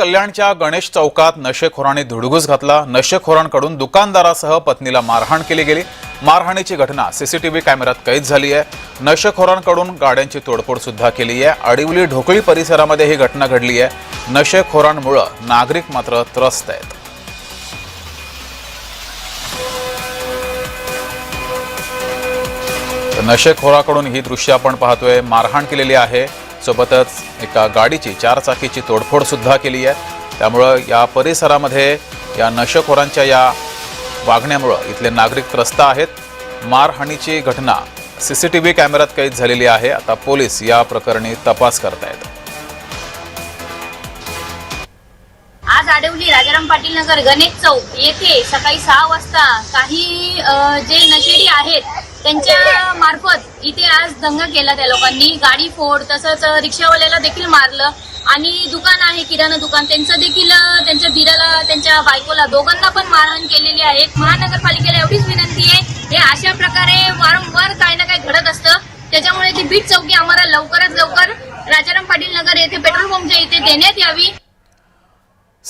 कल्याणच्या गणेश चौकात नशेखोरांनी धुडगूस घातला। नशेखोरांकडून दुकानदारासह पत्नीला मारहाण केली गेली। मारहाणीची घटना सीसीटीव्ही कॅमेऱ्यात कैद झाली आहे। नशेखोरांकडून गाड्यांची तोडफोड सुद्धा केली आहे। अडिवली ढोकळी परिसरामध्ये ही घटना घडली आहे। नशेखोरांमुळे नागरिक मात्र त्रस्त आहेत। नशेखोराकडून ही दृश्य आपण पाहतोय। मारहाण केलेली आहे, सोबतच एका गाडीची 4 चाकीची तोडफोड सुद्धा केली आहे। त्यामुळे या परिसरामध्ये या नशेखोरांच्या या वागण्यामुळे इथले नागरिक त्रस्त आहेत। मारहाणीची घटना सीसीटीव्ही कॅमेऱ्यात कैद झालेली आहे। आता पोलीस या प्रकरणी तपास करतायत। आज आडिवली राजाराम पाटील नगर गणेश चौक येथे सकाळी 6 वाजता काही जे नशेडी आहेत त्यांच्या मार्फत इथे आज दंगा केला। त्या लोकांनी गाडी फोड, तसंच रिक्षावाल्याला देखील मारलं आणि दुकान आहे किराणा दुकान त्यांचं देखील, त्यांच्या धीराला, त्यांच्या बायकोला, दोघांना पण मारहाण केलेली आहे। महानगरपालिकेला एवढीच विनंती आहे, हे अशा प्रकारे वारंवार काही ना काही घडत असतं, त्याच्यामुळे ती बीट चौकी आम्हाला लवकरात लवकर राजाराम पाटील नगर येथे पेट्रोल पंपच्या इथे देण्यात यावी।